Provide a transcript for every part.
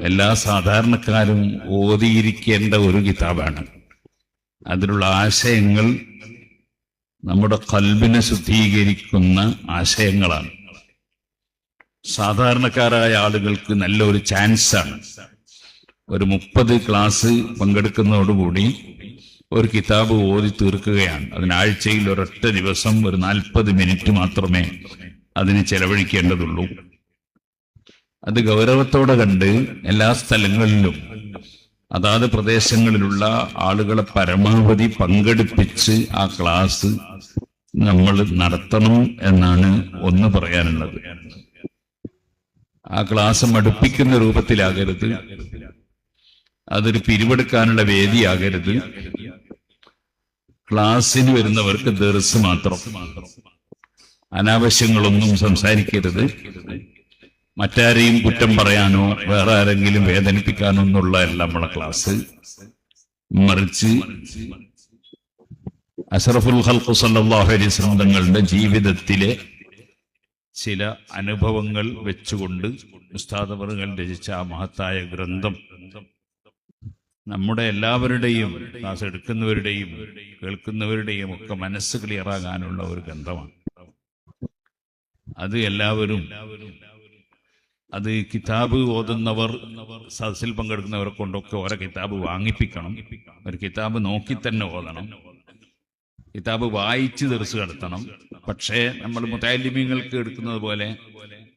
എല്ലാ സാധാരണക്കാരും ഓതിയിരിക്കേണ്ട ഒരു കിതാബാണ്. അതിലുള്ള ആശയങ്ങൾ നമ്മുടെ ഖൽബിനെ ശുദ്ധീകരിക്കുന്ന ആശയങ്ങളാണ്. സാധാരണക്കാരായ ആളുകൾക്ക് നല്ലൊരു ചാൻസാണ്. ഒരു 30 ക്ലാസ് പങ്കെടുക്കുന്നതോടുകൂടി ഒരു കിതാബ് ഓതി തീർക്കുകയാണ്. അതിനാഴ്ചയിൽ ഒരൊറ്റ ദിവസം ഒരു 40 മിനിറ്റ് മാത്രമേ അതിന് ചെലവഴിക്കേണ്ടതുള്ളൂ. അത് ഗൗരവത്തോടെ കണ്ട് എല്ലാ സ്ഥലങ്ങളിലും അതാത് പ്രദേശങ്ങളിലുള്ള ആളുകളെ പരമാവധി പങ്കെടുപ്പിച്ച് ആ ക്ലാസ് നമ്മൾ നടത്തണം എന്നാണ് ഒന്ന് പറയാനുള്ളത്. ആ ക്ലാസ് മടുപ്പിക്കുന്ന രൂപത്തിലാകരുത്, അതൊരു പിരിവെടുക്കാനുള്ള വേദിയാകരുത്. ക്ലാസ്സിന് വരുന്നവർക്ക് ദർസ് മാത്രം, അനാവശ്യങ്ങളൊന്നും സംസാരിക്കരുത്. മറ്റാരെയും കുറ്റം പറയാനോ വേറെ ആരെങ്കിലും വേദനിപ്പിക്കാനോ ഒന്നുള്ളതല്ല നമ്മളെ ക്ലാസ്. മറിച്ച് അഷ്റഫുൽ ഖൽഖ് സല്ലല്ലാഹു അലൈഹി വസല്ലം തങ്ങളുടെ ജീവിതത്തിലെ ചില അനുഭവങ്ങൾ വെച്ചുകൊണ്ട് ഉസ്താദ് അവറുകൾ രചിച്ച ആ മഹത്തായ ഗ്രന്ഥം നമ്മുടെ എല്ലാവരുടെയും, ക്ലാസ് എടുക്കുന്നവരുടെയും കേൾക്കുന്നവരുടെയും ഒക്കെ മനസ്സ് ക്ലിയറാകാനുള്ള ഒരു ഗ്രന്ഥമാണ്. അത് എല്ലാവരും, അത് കിതാബ് ഓതുന്നവർ, സദസ്സിൽ പങ്കെടുക്കുന്നവരെ കൊണ്ടൊക്കെ ഓരോ കിതാബ് വാങ്ങിപ്പിക്കണം. ഒരു കിതാബ് നോക്കി തന്നെ ഓതണം, കിതാബ് വായിച്ച് ദർസ് നടത്തണം. പക്ഷേ നമ്മൾ മുതഅല്ലിമീങ്ങൾക്ക് എടുക്കുന്നത് പോലെ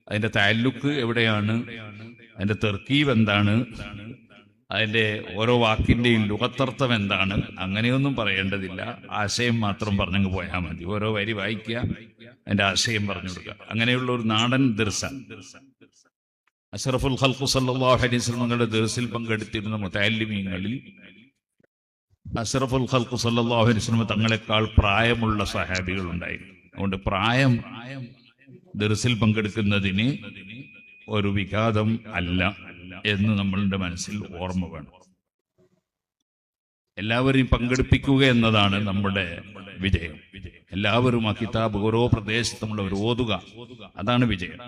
അതിന്റെ തഅല്ലുക്ക് എവിടെയാണ്, അതിന്റെ തർക്കീബ് എന്താണ്, അതിന്റെ ഓരോ വാക്കിന്റെയും ലുഗത്തർത്ഥം എന്താണ്, അങ്ങനെയൊന്നും പറയേണ്ടതില്ല. ആശയം മാത്രം പറഞ്ഞങ്ങ് പോയാൽ മതി. ഓരോ വരി വായിക്കുക, അതിന്റെ ആശയം പറഞ്ഞു കൊടുക്കുക. അങ്ങനെയുള്ള ഒരു നാടൻ ദർസാണ്. അഷ്റഫുൽ ഖൽഖ് സല്ലല്ലാഹു അലൈഹി വസല്ലം ദർസിൽ പങ്കെടുത്തിരുന്ന മുതഅല്ലിമീങ്ങളിൽ അഷ്റഫുൽ ഖൽഖ് സല്ലല്ലാഹു അലൈഹി വസല്ലം തങ്ങളെക്കാൾ പ്രായമുള്ള സഹാബികൾ ഉണ്ടായിരുന്നു. അതുകൊണ്ട് പ്രായം ദർസിൽ പങ്കെടുക്കുന്നതിന് ഒരു വിഘാതം അല്ല എന്ന് നമ്മളുടെ മനസ്സിൽ ഓർമ്മ വേണം. എല്ലാവരെയും പങ്കെടുപ്പിക്കുക എന്നതാണ് നമ്മുടെ വിജയം. എല്ലാവരും ആ കിതാബ് ഓരോ പ്രദേശത്തുമുള്ളവർ ഓതുക, അതാണ് വിജയം.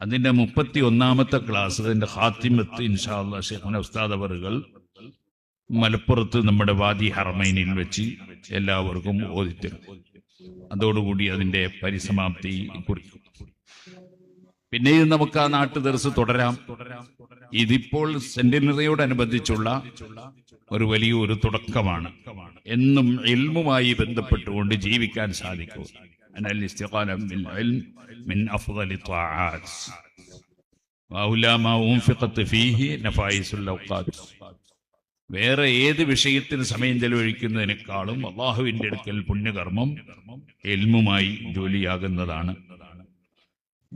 അതിന്റെ 31ാമത്തെ ക്ലാസ്, അതിന്റെ ഖാത്തിമത്ത് ഇൻഷാ അല്ലാഹ് ശൈഖുന ഉസ്താദ് അവറുകൾ മലപ്പുറത്ത് നമ്മുടെ വാദി ഹറമൈനിൽ വെച്ച് എല്ലാവർക്കും ഓതിത്തരും. അതോടുകൂടി അതിന്റെ പരിസമാപ്തി കുറിക്കും. പിന്നെയും നമുക്ക് ആ നാട്ടു ദർസ് തുടരാം. ഇതിപ്പോൾ സെന്റിനറിയോടനുബന്ധിച്ചുള്ള ഒരു വലിയൊരു തുടക്കമാണ്. എന്നും ഇൽമുമായി ബന്ധപ്പെട്ടുകൊണ്ട് ജീവിക്കാൻ സാധിക്കും. വേറെ ഏത് വിഷയത്തിന് സമയം ചെലവഴിക്കുന്നതിനേക്കാളും അള്ളാഹുവിന്റെ അടുക്കൽ പുണ്യകർമ്മം ഇൽമുമായി ജോലിയാകുന്നതാണ്.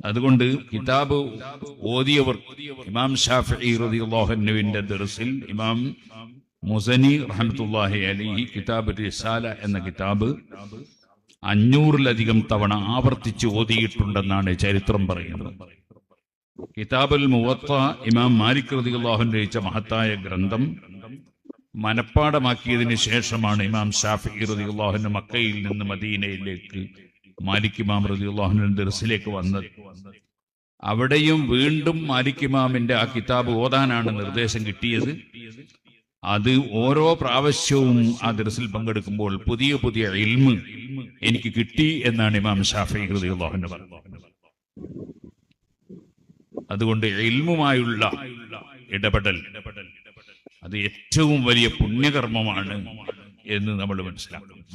അതുകൊണ്ട് കിതാബ് ഓതിയവർ ഇമാം ഷാഫിഈ റളിയല്ലാഹു അൻഹുവിന്റെ ദർസിൽ ഇമാം മുസനി റഹ്മത്തുള്ളാഹി അലൈഹി കിതാബ് റിസാല എന്ന കിതാബ് 500-ലധികം തവണ ആവർത്തിച്ച് ഓതിയിട്ടുണ്ടെന്നാണ് ചരിത്രം പറയുന്നത്. കിതാബുൽ മുവത്ത ഇമാം മാലിക് റളിയല്ലാഹു അൻഹു രചിച്ച മഹത്തായ ഗ്രന്ഥം മനപ്പാടമാക്കിയതിനു ശേഷമാണ് ഇമാം ഷാഫിഈ റളിയല്ലാഹു അൻഹു മക്കയിൽ നിന്ന് മദീനയിലേക്ക് മാലിക് ഇമാം റളിയല്ലാഹു അൻഹു ദർസിലേക്ക് വന്നത്. അവിടെയും വീണ്ടും മാലിക് ഇമാമിന്റെ ആ കിതാബ് ഓതാനാണ് നിർദ്ദേശം കിട്ടിയത്. അത് ഓരോ പ്രാവശ്യവും ആ ദർസിൽ പങ്കെടുക്കുമ്പോൾ പുതിയ പുതിയ ഇൽമ് എനിക്ക് കിട്ടി എന്നാണ് ഇമാം ഷാഫിഈ റളിയല്ലാഹു അൻഹു പറഞ്ഞത്. അതുകൊണ്ട് ഇൽമുമായുള്ള ഇടപെടൽ അത് ഏറ്റവും വലിയ പുണ്യകർമ്മമാണ് എന്ന് നമ്മൾ മനസ്സിലാക്കണം.